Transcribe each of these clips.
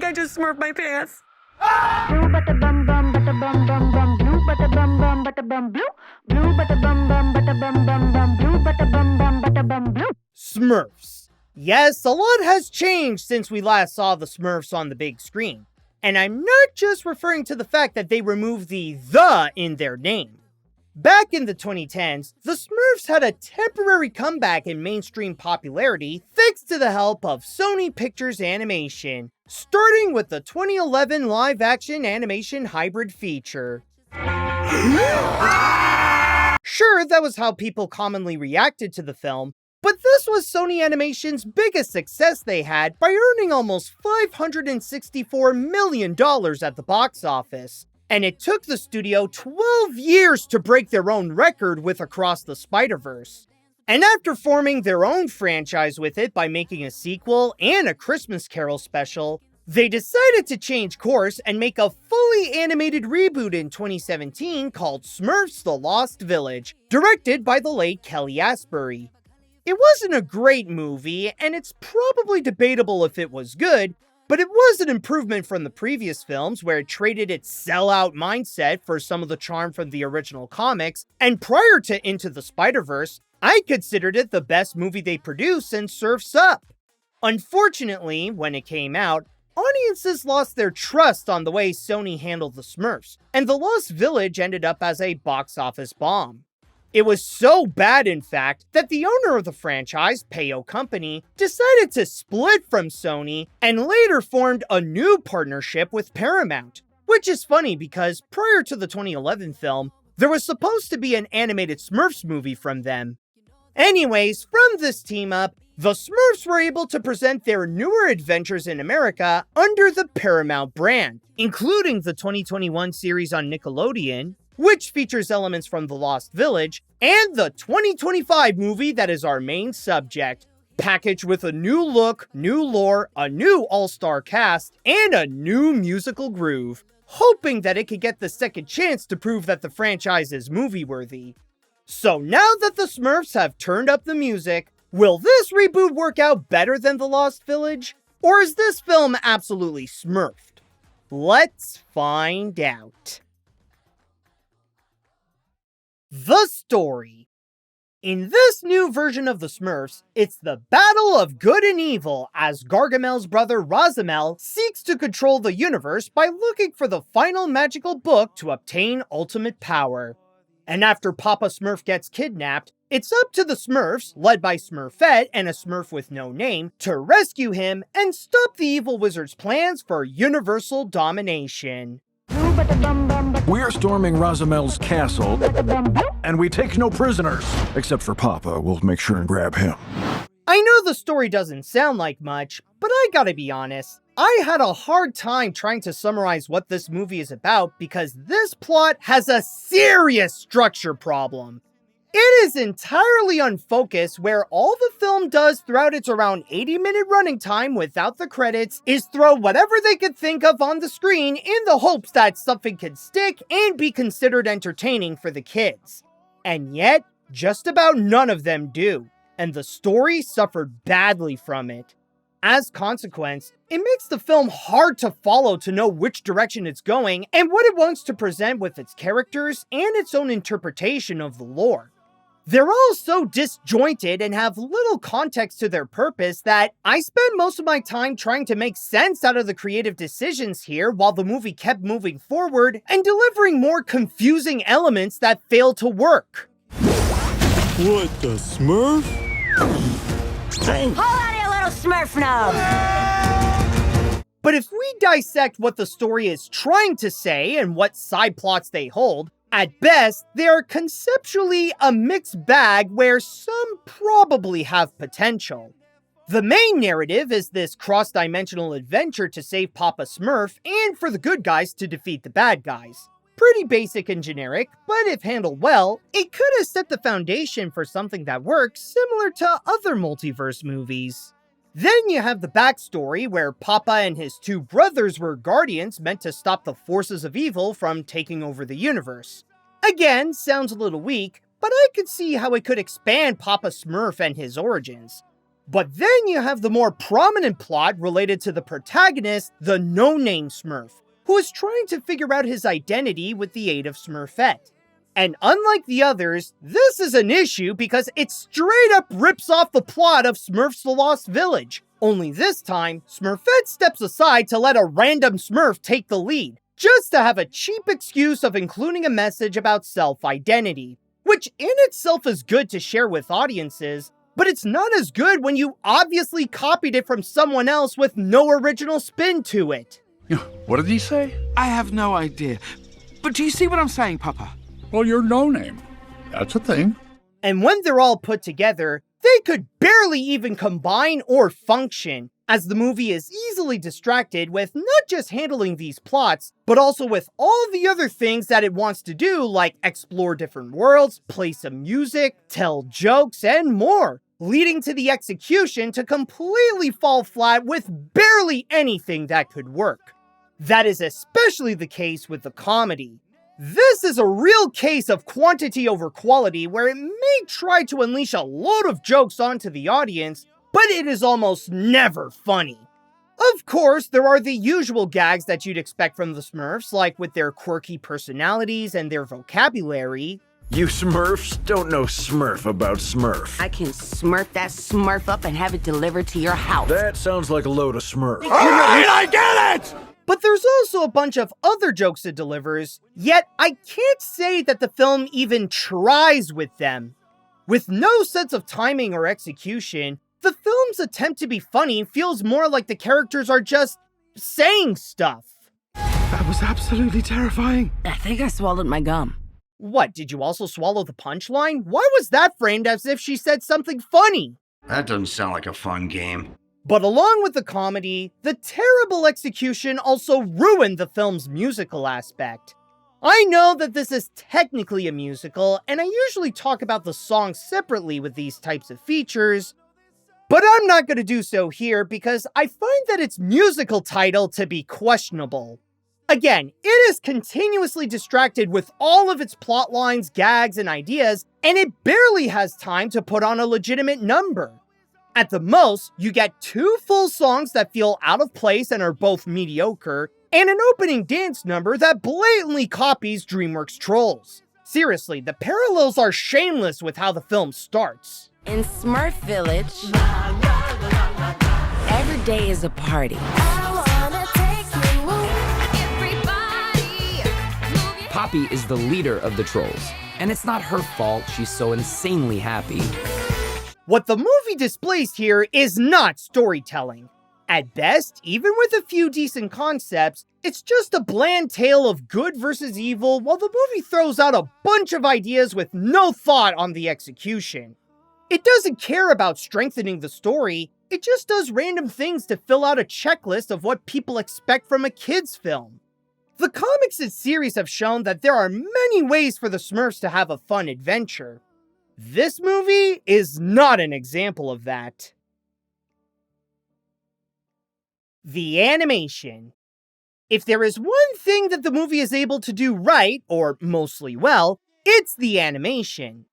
think I just smurfed my pants. Blue butter bum bum butter bum bum bum blue butter bum bum butter bum blue blue butter bum bum butter bum bum bum blue butter bum bum butter bum blue. Smurfs. Yes, a lot has changed since we last saw the Smurfs on the big screen. And I'm not just referring to the fact that they removed the in their name. Back in the 2010s, the Smurfs had a temporary comeback in mainstream popularity thanks to the help of Sony Pictures Animation, starting with the 2011 live-action animation hybrid feature. Sure, that was how people commonly reacted to the film, but this was Sony Animation's biggest success they had by earning almost $564 million at the box office. And it took the studio 12 years to break their own record with Across the Spider-Verse. And after forming their own franchise with it by making a sequel and a Christmas Carol special, they decided to change course and make a fully animated reboot in 2017 called Smurfs: The Lost Village, directed by the late Kelly Asbury. It wasn't a great movie, and it's probably debatable if it was good, but it was an improvement from the previous films where it traded its sellout mindset for some of the charm from the original comics, and prior to Into the Spider-Verse, I considered it the best movie they produced since Surf's Up. Unfortunately, when it came out, audiences lost their trust on the way Sony handled the Smurfs, and The Lost Village ended up as a box office bomb. It was so bad, in fact, that the owner of the franchise, Peyo Company, decided to split from Sony and later formed a new partnership with Paramount. Which is funny because prior to the 2011 film, there was supposed to be an animated Smurfs movie from them. Anyways, from this team-up, the Smurfs were able to present their newer adventures in America under the Paramount brand, including the 2021 series on Nickelodeon, which features elements from The Lost Village, and the 2025 movie that is our main subject, packaged with a new look, new lore, a new all-star cast, and a new musical groove, hoping that it could get the second chance to prove that the franchise is movie-worthy. So now that the Smurfs have turned up the music, will this reboot work out better than The Lost Village? Or is this film absolutely smurfed? Let's find out. The story. In this new version of the Smurfs, it's the battle of good and evil as Gargamel's brother Razamel seeks to control the universe by looking for the final magical book to obtain ultimate power. And after Papa Smurf gets kidnapped, it's up to the Smurfs, led by Smurfette and a Smurf with no name, to rescue him and stop the evil wizard's plans for universal domination. We're storming Razamel's castle, and we take no prisoners. Except for Papa, we'll make sure and grab him. I know the story doesn't sound like much, but I gotta be honest, I had a hard time trying to summarize what this movie is about because this plot has a serious structure problem. It is entirely unfocused, where all the film does throughout its around 80-minute running time without the credits is throw whatever they could think of on the screen in the hopes that something can stick and be considered entertaining for the kids. And yet, just about none of them do, and the story suffered badly from it. As consequence, it makes the film hard to follow to know which direction it's going and what it wants to present with its characters and its own interpretation of the lore. They're all so disjointed and have little context to their purpose that I spend most of my time trying to make sense out of the creative decisions here while the movie kept moving forward and delivering more confusing elements that fail to work. What the Smurf? Hold on, you little Smurf nose! But if we dissect what the story is trying to say and what side plots they hold, at best, they are conceptually a mixed bag where some probably have potential. The main narrative is this cross-dimensional adventure to save Papa Smurf and for the good guys to defeat the bad guys. Pretty basic and generic, but if handled well, it could have set the foundation for something that works similar to other multiverse movies. Then you have the backstory where Papa and his two brothers were guardians meant to stop the forces of evil from taking over the universe. Again, sounds a little weak, but I could see how it could expand Papa Smurf and his origins. But then you have the more prominent plot related to the protagonist, the no-name Smurf, who is trying to figure out his identity with the aid of Smurfette. And unlike the others, this is an issue because it straight up rips off the plot of Smurfs the Lost Village. Only this time, Smurfette steps aside to let a random Smurf take the lead, just to have a cheap excuse of including a message about self-identity, which in itself is good to share with audiences, but it's not as good when you obviously copied it from someone else with no original spin to it. What did he say? I have no idea. But do you see what I'm saying, Papa? Well, you're no name. That's a thing. And when they're all put together, they could barely even combine or function, as the movie is easily distracted with not just handling these plots, but also with all the other things that it wants to do, like explore different worlds, play some music, tell jokes, and more, leading to the execution to completely fall flat with barely anything that could work. That is especially the case with the comedy. This is a real case of quantity over quality, where it may try to unleash a load of jokes onto the audience, but it is almost never funny. Of course, there are the usual gags that you'd expect from the Smurfs, like with their quirky personalities and their vocabulary. You Smurfs don't know Smurf about Smurf. I can smurf that Smurf up and have it delivered to your house. That sounds like a load of Smurf. Alright, I get it! But there's also a bunch of other jokes it delivers, yet I can't say that the film even tries with them. With no sense of timing or execution, the film's attempt to be funny feels more like the characters are just saying stuff. That was absolutely terrifying. I think I swallowed my gum. What, did you also swallow the punchline? Why was that framed as if she said something funny? That doesn't sound like a fun game. But along with the comedy, the terrible execution also ruined the film's musical aspect. I know that this is technically a musical, and I usually talk about the songs separately with these types of features, but I'm not going to do so here because I find that its musical title to be questionable. Again, it is continuously distracted with all of its plot lines, gags, and ideas, and it barely has time to put on a legitimate number. At the most, you get 2 full songs that feel out of place and are both mediocre, and an opening dance number that blatantly copies DreamWorks Trolls. Seriously, the parallels are shameless with how the film starts. In Smurf Village, every day is a party. Poppy is the leader of the trolls, and it's not her fault she's so insanely happy. What the movie displays here is not storytelling. At best, even with a few decent concepts, it's just a bland tale of good versus evil while the movie throws out a bunch of ideas with no thought on the execution. It doesn't care about strengthening the story, it just does random things to fill out a checklist of what people expect from a kid's film. The comics and series have shown that there are many ways for the Smurfs to have a fun adventure. This movie is not an example of that. The animation. If there is one thing that the movie is able to do right, or mostly well, it's the animation.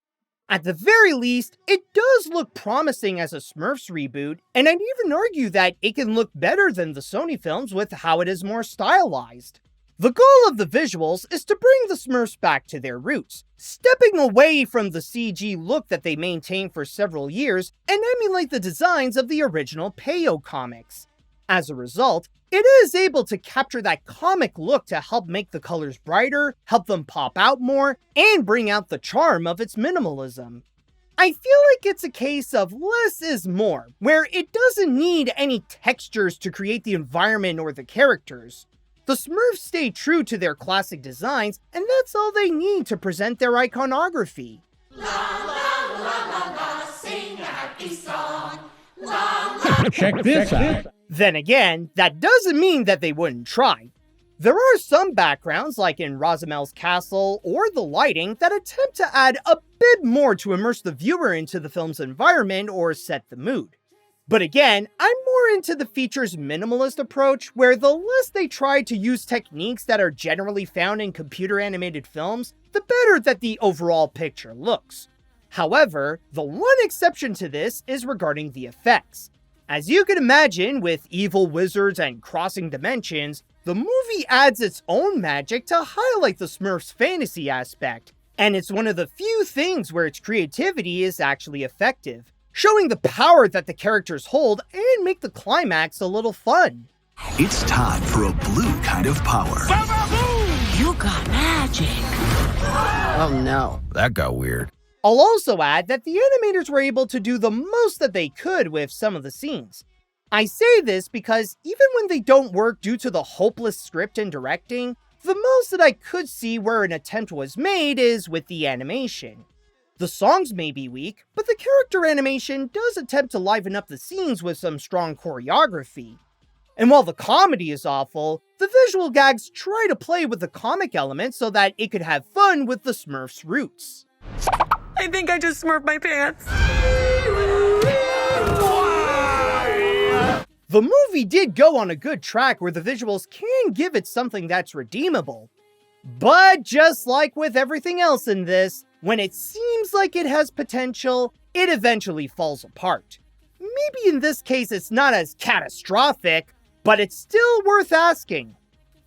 At the very least, it does look promising as a Smurfs reboot, and I'd even argue that it can look better than the Sony films with how it is more stylized. The goal of the visuals is to bring the Smurfs back to their roots, stepping away from the CG look that they maintained for several years and emulate the designs of the original Peyo comics. As a result, it is able to capture that comic look to help make the colors brighter, help them pop out more, and bring out the charm of its minimalism. I feel like it's a case of less is more, where it doesn't need any textures to create the environment or the characters. The Smurfs stay true to their classic designs, and that's all they need to present their iconography. La, la, la, la, la, sing a happy song. La, la. Check this out. Then again, that doesn't mean that they wouldn't try. There are some backgrounds, like in Rosamel's castle or the lighting, that attempt to add a bit more to immerse the viewer into the film's environment or set the mood. But again, I'm more into the feature's minimalist approach, where the less they try to use techniques that are generally found in computer animated films, the better that the overall picture looks. However, the one exception to this is regarding the effects. As you can imagine, with evil wizards and crossing dimensions, the movie adds its own magic to highlight the Smurfs' fantasy aspect, and it's one of the few things where its creativity is actually effective, showing the power that the characters hold and make the climax a little fun. It's time for a blue kind of power. You got magic. Oh no. That got weird. I'll also add that the animators were able to do the most that they could with some of the scenes. I say this because even when they don't work due to the hopeless script and directing, the most that I could see where an attempt was made is with the animation. The songs may be weak, but the character animation does attempt to liven up the scenes with some strong choreography. And while the comedy is awful, the visual gags try to play with the comic elements so that it could have fun with the Smurfs' roots. I think I just smurfed my pants. The movie did go on a good track where the visuals can give it something that's redeemable. But just like with everything else in this, when it seems like it has potential, it eventually falls apart. Maybe in this case it's not as catastrophic, but it's still worth asking.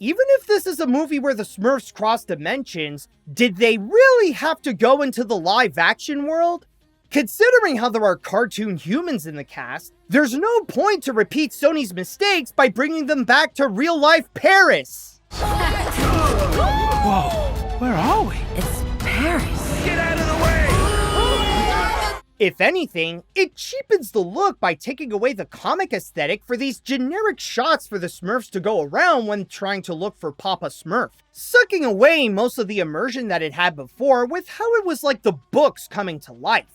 Even if this is a movie where the Smurfs cross dimensions, did they really have to go into the live-action world? Considering how there are cartoon humans in the cast, there's no point to repeat Sony's mistakes by bringing them back to real-life Paris! Whoa, where are we? It's Paris. Get out of the way! If anything, it cheapens the look by taking away the comic aesthetic for these generic shots for the Smurfs to go around when trying to look for Papa Smurf, sucking away most of the immersion that it had before with how it was like the books coming to life.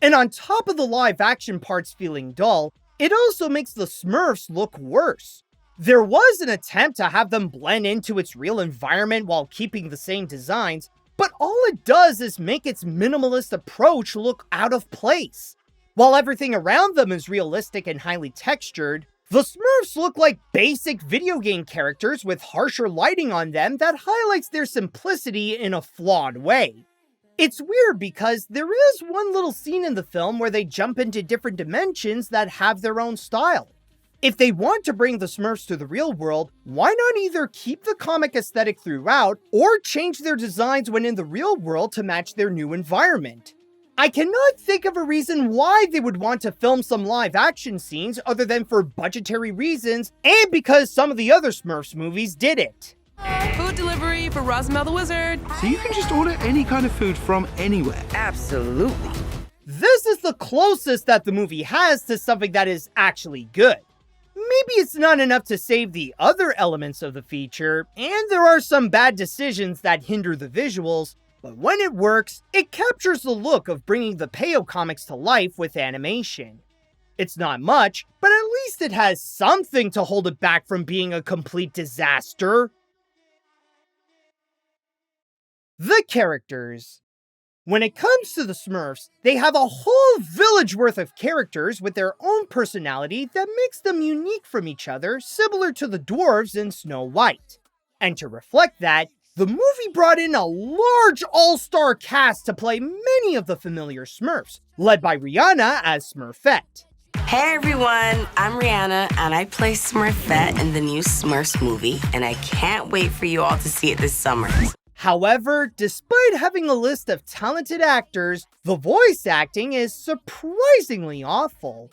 And on top of the live-action parts feeling dull, it also makes the Smurfs look worse. There was an attempt to have them blend into its real environment while keeping the same designs, but all it does is make its minimalist approach look out of place. While everything around them is realistic and highly textured, the Smurfs look like basic video game characters with harsher lighting on them that highlights their simplicity in a flawed way. It's weird because there is one little scene in the film where they jump into different dimensions that have their own style. If they want to bring the Smurfs to the real world, why not either keep the comic aesthetic throughout, or change their designs when in the real world to match their new environment? I cannot think of a reason why they would want to film some live-action scenes other than for budgetary reasons, and because some of the other Smurfs movies did it. Food delivery for Rosamel the Wizard. So you can just order any kind of food from anywhere. Absolutely. This is the closest that the movie has to something that is actually good. Maybe it's not enough to save the other elements of the feature, and there are some bad decisions that hinder the visuals, but when it works, it captures the look of bringing the Peyo comics to life with animation. It's not much, but at least it has something to hold it back from being a complete disaster. The characters. When it comes to the Smurfs, they have a whole village worth of characters with their own personality that makes them unique from each other, similar to the dwarves in Snow White. And to reflect that, the movie brought in a large all-star cast to play many of the familiar Smurfs, led by Rihanna as Smurfette. Hey everyone, I'm Rihanna and I play Smurfette in the new Smurfs movie, and I can't wait for you all to see it this summer. However, despite having a list of talented actors, the voice acting is surprisingly awful.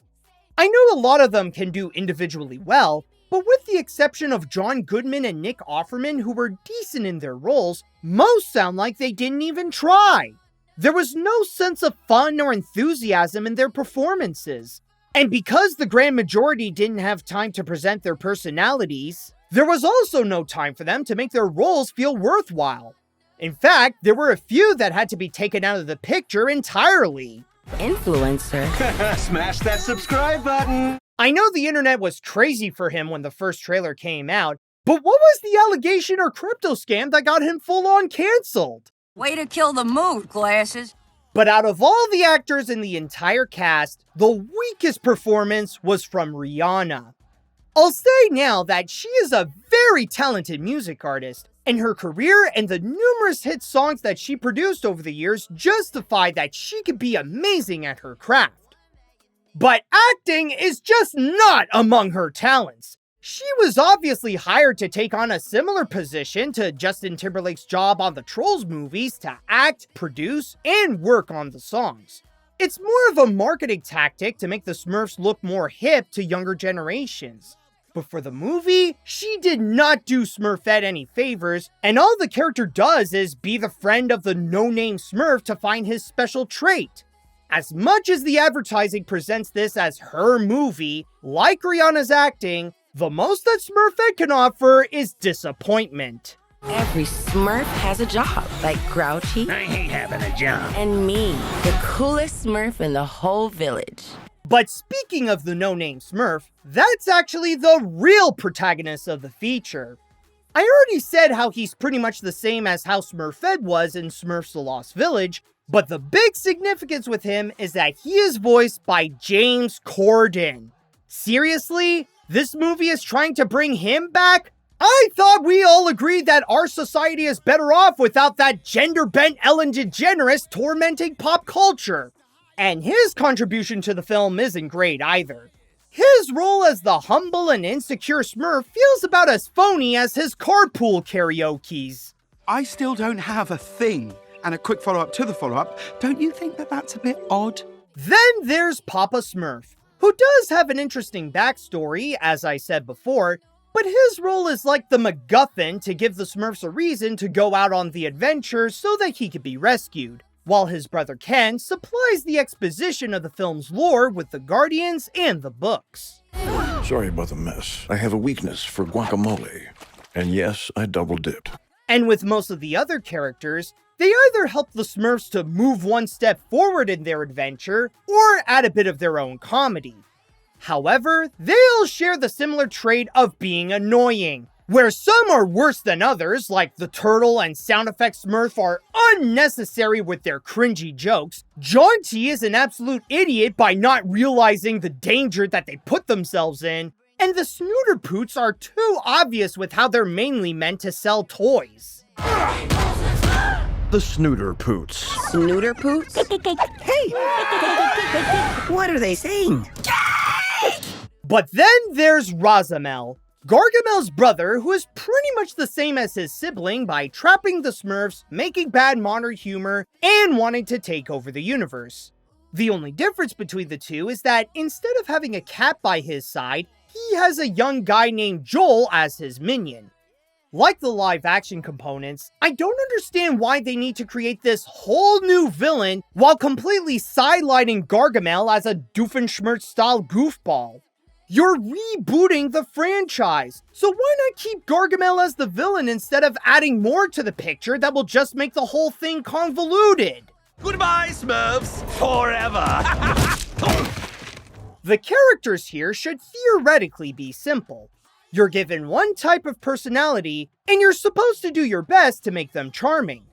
I know a lot of them can do individually well, but with the exception of John Goodman and Nick Offerman, who were decent in their roles, most sound like they didn't even try. There was no sense of fun or enthusiasm in their performances. And because the grand majority didn't have time to present their personalities, there was also no time for them to make their roles feel worthwhile. In fact, there were a few that had to be taken out of the picture entirely. Influencer. Smash that subscribe button. I know the internet was crazy for him when the first trailer came out, but what was the allegation or crypto scam that got him full-on cancelled? Way to kill the mood, glasses. But out of all the actors in the entire cast, the weakest performance was from Rihanna. I'll say now that she is a very talented music artist, And her career and the numerous hit songs that she produced over the years justify that she could be amazing at her craft. But acting is just not among her talents. She was obviously hired to take on a similar position to Justin Timberlake's job on the Trolls movies to act, produce, and work on the songs. It's more of a marketing tactic to make the Smurfs look more hip to younger generations. But for the movie, she did not do Smurfette any favors, and all the character does is be the friend of the no-name Smurf to find his special trait. As much as the advertising presents this as her movie, like Rihanna's acting, the most that Smurfette can offer is disappointment. Every Smurf has a job, like Grouchy. I hate having a job. And me, the coolest Smurf in the whole village. But speaking of the no-name Smurf, that's actually the real protagonist of the feature. I already said how he's pretty much the same as how Smurfette was in Smurfs the Lost Village, but the big significance with him is that he is voiced by James Corden. Seriously? This movie is trying to bring him back? I thought we all agreed that our society is better off without that gender-bent Ellen DeGeneres tormenting pop culture. And his contribution to the film isn't great either. His role as the humble and insecure Smurf feels about as phony as his carpool karaokes. I still don't have a thing. And a quick follow-up to the follow-up, don't you think that that's a bit odd? Then there's Papa Smurf, who does have an interesting backstory, as I said before, but his role is like the MacGuffin to give the Smurfs a reason to go out on the adventure so that he could be rescued, while his brother Ken supplies the exposition of the film's lore with the Guardians and the books. Sorry about the mess. I have a weakness for guacamole. And yes, I double dipped. And with most of the other characters, they either help the Smurfs to move one step forward in their adventure, or add a bit of their own comedy. However, they all share the similar trait of being annoying, where some are worse than others, like the Turtle and Sound Effects Smurf are unnecessary with their cringy jokes. Jaunty is an absolute idiot by not realizing the danger that they put themselves in, and the Snooter Poots are too obvious with how they're mainly meant to sell toys. The Snooter Poots. Snooter Poots? Hey! What are they saying? But then there's Razamel, Gargamel's brother, who is pretty much the same as his sibling by trapping the Smurfs, making bad modern humor, and wanting to take over the universe. The only difference between the two is that instead of having a cat by his side, he has a young guy named Joel as his minion. Like the live-action components, I don't understand why they need to create this whole new villain while completely sidelining Gargamel as a Doofenshmirtz-style goofball. You're rebooting the franchise, so why not keep Gargamel as the villain instead of adding more to the picture that will just make the whole thing convoluted? Goodbye, Smurfs, forever. The characters here should theoretically be simple. You're given one type of personality, and you're supposed to do your best to make them charming.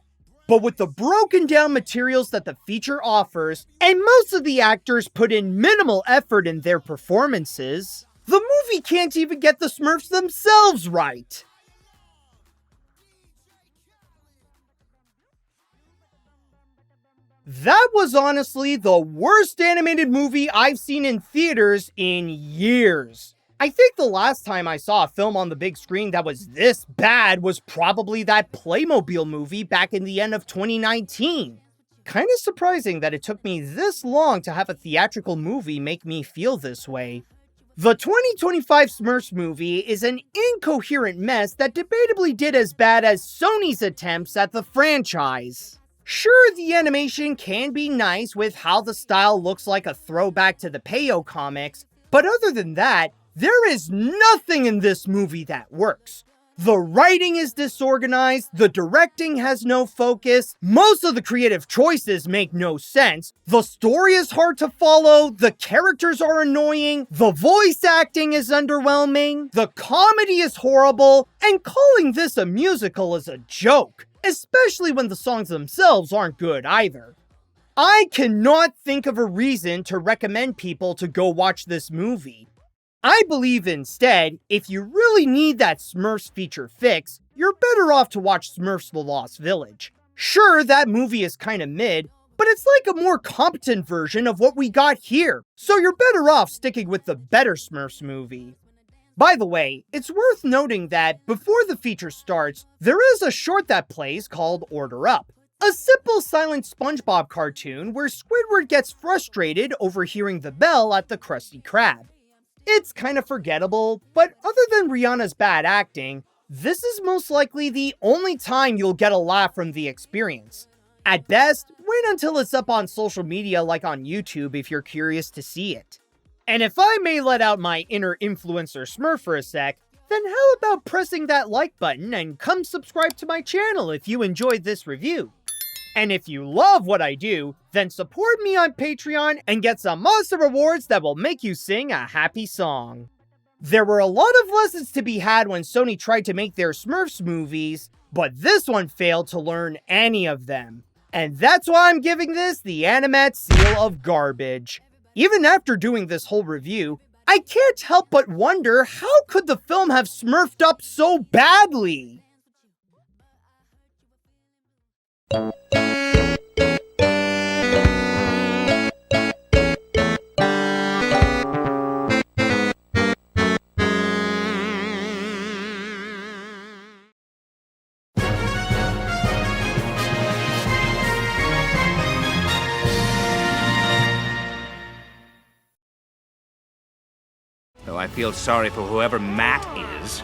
But with the broken down materials that the feature offers, and most of the actors put in minimal effort in their performances, the movie can't even get the Smurfs themselves right. That was honestly the worst animated movie I've seen in theaters in years. I think the last time I saw a film on the big screen that was this bad was probably that Playmobil movie back in the end of 2019. Kinda surprising that it took me this long to have a theatrical movie make me feel this way. The 2025 Smurfs movie is an incoherent mess that debatably did as bad as Sony's attempts at the franchise. Sure, the animation can be nice with how the style looks like a throwback to the Peyo comics, but other than that, there is nothing in this movie that works. The writing is disorganized, the directing has no focus, most of the creative choices make no sense, the story is hard to follow, the characters are annoying, the voice acting is underwhelming, the comedy is horrible, and calling this a musical is a joke, especially when the songs themselves aren't good either. I cannot think of a reason to recommend people to go watch this movie. I believe instead, if you really need that Smurfs feature fix, you're better off to watch Smurfs The Lost Village. Sure, that movie is kinda mid, but it's like a more competent version of what we got here, so you're better off sticking with the better Smurfs movie. By the way, it's worth noting that before the feature starts, there is a short that plays called Order Up. A simple silent SpongeBob cartoon where Squidward gets frustrated over hearing the bell at the Krusty Krab. It's kinda forgettable, but other than Rihanna's bad acting, this is most likely the only time you'll get a laugh from the experience. At best, wait until it's up on social media like on YouTube if you're curious to see it. And if I may let out my inner influencer Smurf for a sec, then how about pressing that like button and come subscribe to my channel if you enjoyed this review? And if you love what I do, then support me on Patreon and get some monster rewards that will make you sing a happy song. There were a lot of lessons to be had when Sony tried to make their Smurfs movies, but this one failed to learn any of them. And that's why I'm giving this the Animat seal of garbage. Even after doing this whole review, I can't help but wonder how could the film have smurfed up so badly? Though I feel sorry for whoever Matt is.